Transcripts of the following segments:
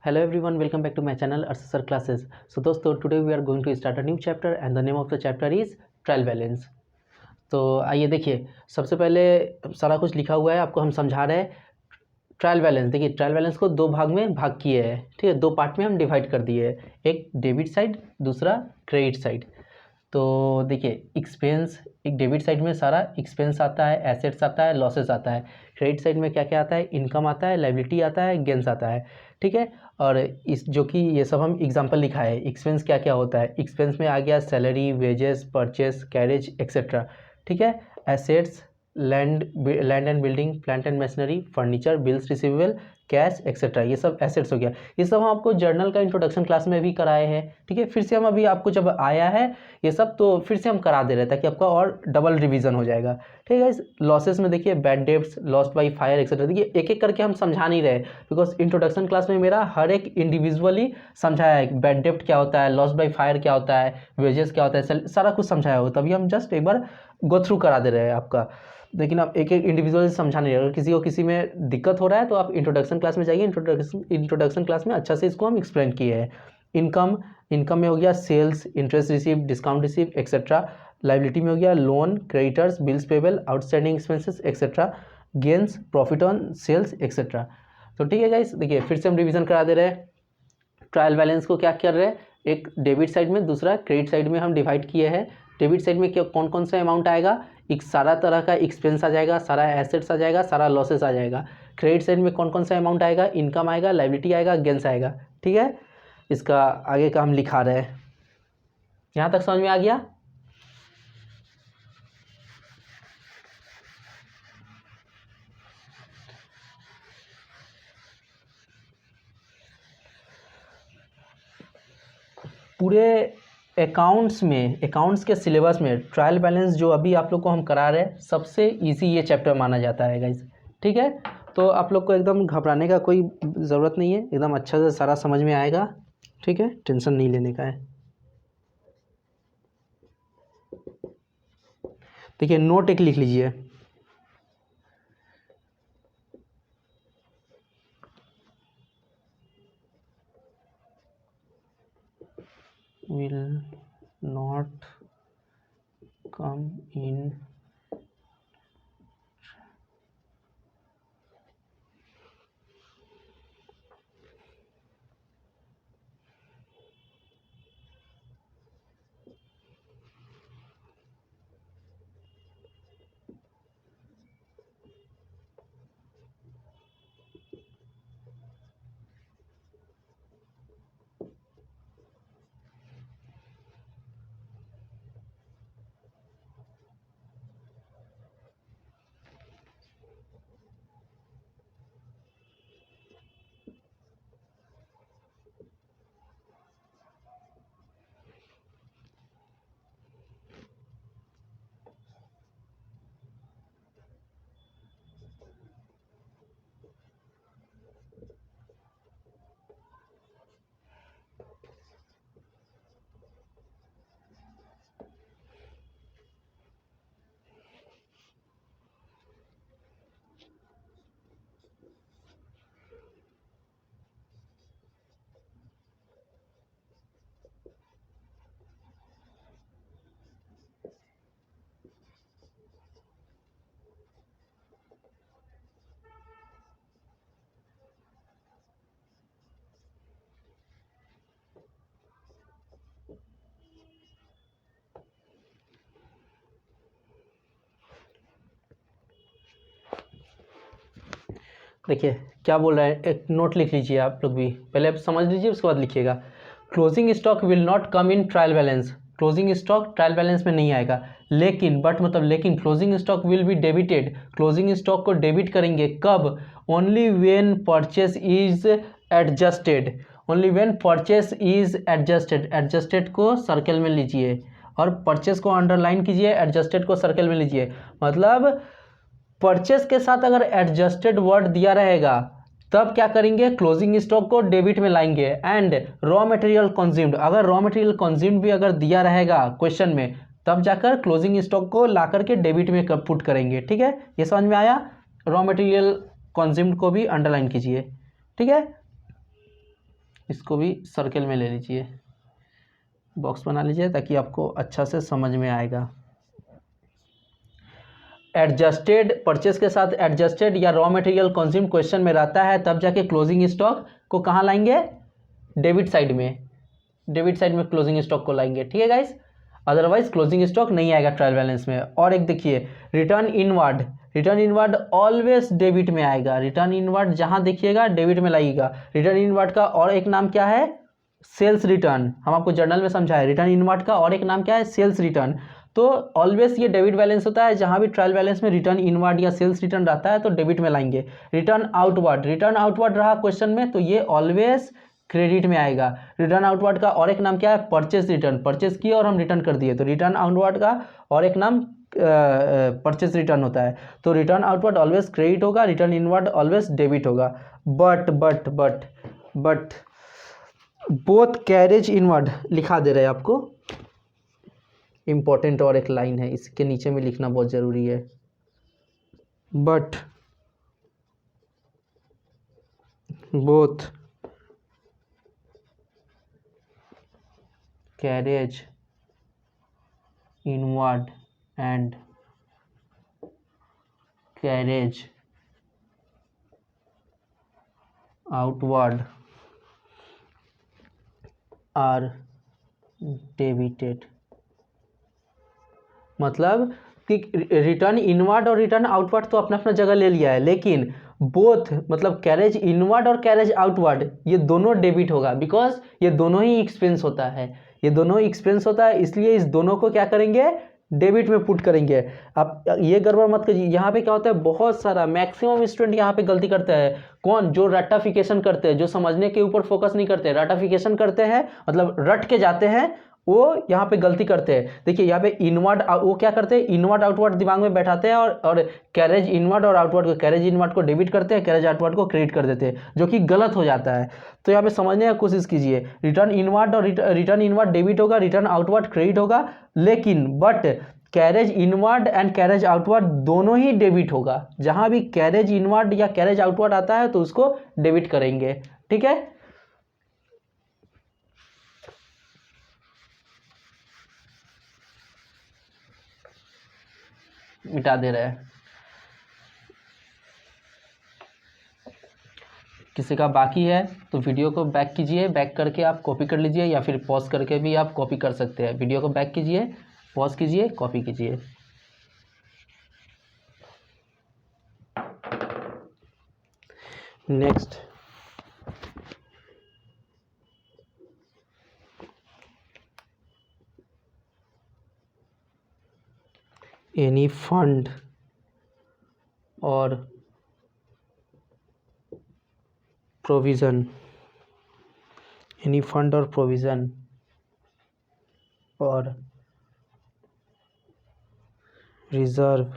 Hello everyone, welcome back to my channel Sir Classes. So दोस्तों, today we are going to start a new chapter and the name of the chapter is trial balance. तो आइए देखिए, सबसे पहले सारा कुछ लिखा हुआ है, आपको हम समझा रहे हैं. ट्रायल बैलेंस देखिए, ट्रायल बैलेंस को दो भाग में भाग किए हैं, ठीक है. दो पार्ट में हम डिवाइड कर दिए हैं, एक डेबिट साइड, दूसरा क्रेडिट साइड. तो देखिए, एक्सपेंस, एक डेबिट साइड में सारा एक्सपेंस आता है, एसेट्स आता है, लॉसेस आता है. क्रेडिट साइड में क्या क्या आता है, इनकम आता है, लायबिलिटी आता है, गेंस आता है, ठीक है. और इस जो कि ये सब हम एग्जांपल लिखा है. एक्सपेंस क्या क्या होता है, एक्सपेंस में आ गया salary, wages, purchase, carriage etcetera, ठीक है. Assets, land and building, plant and machinery, furniture, bills receivable, cash etcetera, ये सब एसेट्स हो गया. ये सब हम आपको जर्नल का इंट्रोडक्शन क्लास में भी कराए हैं, ठीक है. फिर से हम अभी आपको जब आया है ये सब तो फिर से हम करा दे रहे हैं ताकि आपका और डबल रिवीजन हो जाएगा, ठीक है. लॉसेस में देखिए bad debts, lost by fire etcetera. देखिए एक एक करके हम समझा नहीं रहे बिकॉज इंट्रोडक्शन क्लास में मेरा हर एक इंडिविजुअली समझाया है. बैड डेब्ट क्या होता है, लॉस्ट बाई फायर क्या होता है, वेजेस क्या होता है, सारा कुछ समझाया हो. तभी हम जस्ट एक बार गो थ्रू करा दे रहे हैं आपका, लेकिन आप एक एक इंडिविजुअल समझा नहीं रहे. अगर किसी को किसी में दिक्कत हो रहा है तो आप इंट्रोडक्शन क्लास में जाइए. इंट्रोडक्शन क्लास में अच्छा से इसको हम एक्सप्लेन किए हैं. इनकम में हो गया sales, interest receive, discount receive etcetera. Liability में हो गया loan, creditors, bills payable, outstanding expenses etcetera. Gains, profit on sales etcetera. तो ठीक है गाइस, देखिए फिर से हम रिवीजन करा दे रहे हैं. ट्रायल बैलेंस को क्या कर रहे हैं, एक डेबिट साइड में, दूसरा क्रेडिट साइड में हम डिवाइड किए हैं. डेबिट साइड में क्या कौन कौन सा अमाउंट आएगा, एक सारा तरह का एक्सपेंस आ जाएगा, सारा एसेट्स आ जाएगा, सारा लॉसेस आ जाएगा. क्रेडिट साइड में कौन कौन सा अमाउंट आएगा, इनकम आएगा, लायबिलिटी आएगा, गेंस आएगा, ठीक है. इसका आगे का हम लिखा रहे हैं. यहाँ तक समझ में आ गया. पूरे अकाउंट्स के सिलेबस में ट्रायल बैलेंस जो अभी आप लोग को हम करा रहे हैं सबसे इजी ये चैप्टर माना जाता है गाइस, ठीक है. तो आप लोग को एकदम घबराने का कोई ज़रूरत नहीं है, एकदम अच्छा से सारा समझ में आएगा, ठीक है. टेंशन नहीं लेने का है. देखिए नोट एक लिख लीजिए. will not come in देखिए क्या बोल रहा है, एक नोट लिख लीजिए आप लोग भी. पहले आप समझ लीजिए उसके बाद लिखिएगा. Closing stock will not come in trial balance. Closing stock trial balance में नहीं आएगा, लेकिन लेकिन closing stock will be debited. Closing stock को डेबिट करेंगे कब, only when purchase is adjusted. Only when purchase is adjusted. Adjusted को circle में लीजिए और परचेस को अंडरलाइन कीजिए, एडजस्टेड को सर्कल में लीजिए. मतलब परचेस के साथ अगर एडजस्टेड वर्ड दिया रहेगा तब क्या करेंगे, क्लोजिंग स्टॉक को डेबिट में लाएंगे. एंड रॉ मटेरियल कंज्यूम्ड, अगर रॉ मटेरियल कंज्यूम्ड भी अगर दिया रहेगा क्वेश्चन में तब जाकर क्लोजिंग स्टॉक को ला करके डेबिट में पुट करेंगे, ठीक है. ये समझ में आया. रॉ मटेरियल कंज्यूम्ड को भी अंडरलाइन कीजिए, ठीक है. इसको भी सर्कल में ले लीजिए, बॉक्स बना लीजिए ताकि आपको अच्छा से समझ में आएगा। एडजस्टेड परचेस के साथ एडजस्टेड या रॉ मटेरियल कंज्यूम क्वेश्चन में रहता है, तब जाके क्लोजिंग स्टॉक को कहाँ लाएंगे, डेबिट साइड में, डेबिट साइड में क्लोजिंग स्टॉक को लाएंगे। ठीक है गाइस, अदरवाइज क्लोजिंग स्टॉक नहीं आएगा ट्रायल बैलेंस में। और एक देखिए return inward, return inward always debit में आएगा, रिटर्न इनवर्ड जहां देखिएगा डेबिट में लगेगा। रिटर्न इनवर्ड का और एक नाम क्या है, सेल्स रिटर्न, हम आपको जर्नल में समझाए। रिटर्न इनवर्ड का और एक नाम क्या है, सेल्स रिटर्न। तो ऑलवेज ये डेबिट बैलेंस होता है, जहां भी ट्रायल बैलेंस में रिटर्न इनवर्ड या सेल्स रिटर्न रहता है तो डेबिट में लाएंगे। रिटर्न आउटवर्ड, रिटर्न आउटवर्ड रहा क्वेश्चन में तो ये ऑलवेज क्रेडिट में आएगा। रिटर्न आउटवर्ड का और एक नाम क्या है, परचेस रिटर्न, परचेस किए और हम रिटर्न कर दिए तो रिटर्न आउटवर्ड का और एक नाम परचेस रिटर्न होता है। तो रिटर्न आउटवर्ड ऑलवेज क्रेडिट होगा, रिटर्न इनवर्ड ऑलवेज डेबिट होगा। बट बोथ कैरेज इनवर्ड लिखा दे रहे हैं आपको, इंपॉर्टेंट और एक लाइन है, इसके नीचे में लिखना बहुत जरूरी है। But both carriage inward and carriage outward are debited. मतलब कि रिटर्न इनवर्ड और रिटर्न आउटवर्ड तो अपना अपना जगह ले लिया है, लेकिन बोथ मतलब कैरेज इनवर्ड और कैरेज आउटवर्ड ये दोनों डेबिट होगा, बिकॉज ये दोनों ही एक्सपेंस होता है, ये दोनों ही एक्सपेंस होता है, इसलिए इस दोनों को क्या करेंगे, डेबिट में पुट करेंगे। अब ये गड़बड़ मत कीजिए, यहाँ पे क्या होता है, बहुत सारा मैक्सिमम स्टूडेंट यहाँ पे गलती करते हैं। कौन, जो रट्टाफिकेशन करते हैं, जो समझने के ऊपर फोकस नहीं करते, रट्टाफिकेशन करते हैं मतलब रट के जाते हैं, वो यहाँ पे गलती करते हैं। देखिए यहाँ पे इनवर्ड, वो क्या करते हैं, इनवर्ड आउटवर्ड दिमाग में बैठाते हैं और कैरेज इनवर्ड और आउटवर्ड को, कैरेज इनवर्ड को डेबिट करते हैं, कैरेज आउटवर्ड को क्रेडिट कर देते हैं, जो कि गलत हो जाता है। तो यहाँ पे समझने की कोशिश कीजिए, रिटर्न इनवर्ड और रिटर्न इनवर्ड डेबिट होगा, रिटर्न आउटवर्ड क्रेडिट होगा, लेकिन but carriage inward and carriage outward दोनों ही डेबिट होगा। जहां भी कैरेज इनवर्ड या कैरेज आउटवर्ड आता है तो उसको डेबिट करेंगे। ठीक है, मिटा दे रहे हैं। किसी का बाकी है तो वीडियो को बैक कीजिए, बैक करके आप कॉपी कर लीजिए या फिर पॉज करके भी आप कॉपी कर सकते हैं। वीडियो को बैक कीजिए, पॉज कीजिए, कॉपी कीजिए। नेक्स्ट, एनी फंड और प्रोविज़न, एनी फंड और प्रोविज़न और रिजर्व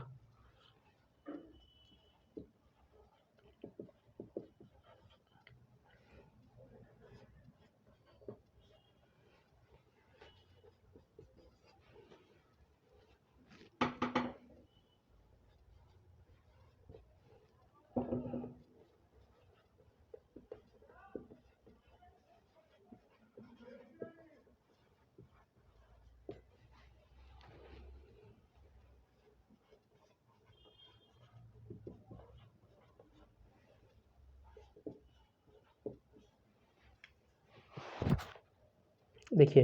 देखिए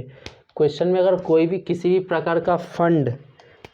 क्वेश्चन में अगर कोई भी किसी भी प्रकार का फंड,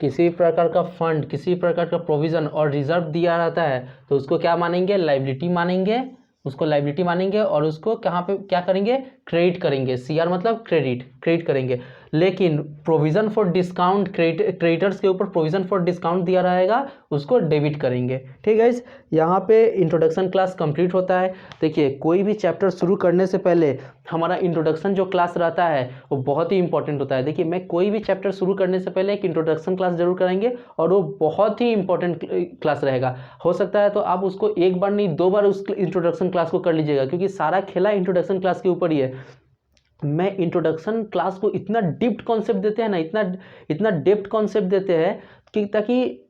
किसी भी प्रकार का फंड, किसी भी प्रकार का प्रोविज़न और रिजर्व दिया रहता है तो उसको क्या मानेंगे, लाइबिलिटी मानेंगे, उसको लाइबिलिटी मानेंगे और उसको कहाँ पे क्या करेंगे, क्रेडिट करेंगे। सीआर मतलब क्रेडिट, क्रेडिट करेंगे। लेकिन प्रोविज़न फॉर डिस्काउंट, क्रेडिटर्स के ऊपर प्रोविज़न फॉर डिस्काउंट दिया रहेगा, उसको डेबिट करेंगे। ठीक है गाइस, यहाँ पे इंट्रोडक्शन क्लास कंप्लीट होता है। देखिए कोई भी चैप्टर शुरू करने से पहले हमारा इंट्रोडक्शन जो क्लास रहता है वो बहुत ही इंपॉर्टेंट होता है। देखिए मैं कोई भी चैप्टर शुरू करने से पहले एक इंट्रोडक्शन क्लास जरूर करेंगे और वो बहुत ही इंपॉर्टेंट क्लास रहेगा। हो सकता है तो आप उसको एक बार नहीं 2 बार उस इंट्रोडक्शन क्लास को कर लीजिएगा, क्योंकि सारा खेला इंट्रोडक्शन क्लास के ऊपर ही है। मैं इंट्रोडक्शन क्लास को इतना डीप कॉन्सेप्ट देते हैं ना, इतना डेप्थ कॉन्सेप्ट देते हैं कि ताकि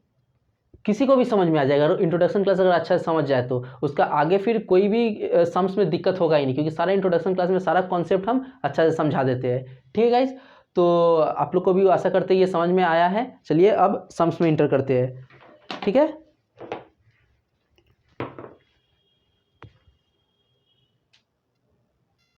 किसी को भी समझ में आ जाएगा। अगर इंट्रोडक्शन क्लास अगर अच्छा से समझ जाए तो उसका आगे फिर कोई भी सम्स में दिक्कत होगा ही नहीं, क्योंकि सारा इंट्रोडक्शन क्लास में सारा कॉन्सेप्ट हम अच्छा से समझा देते हैं। ठीक है गाइज, तो आप लोग को भी आशा करते हैं ये समझ में आया है। चलिए अब सम्स में इंटर करते हैं। ठीक है।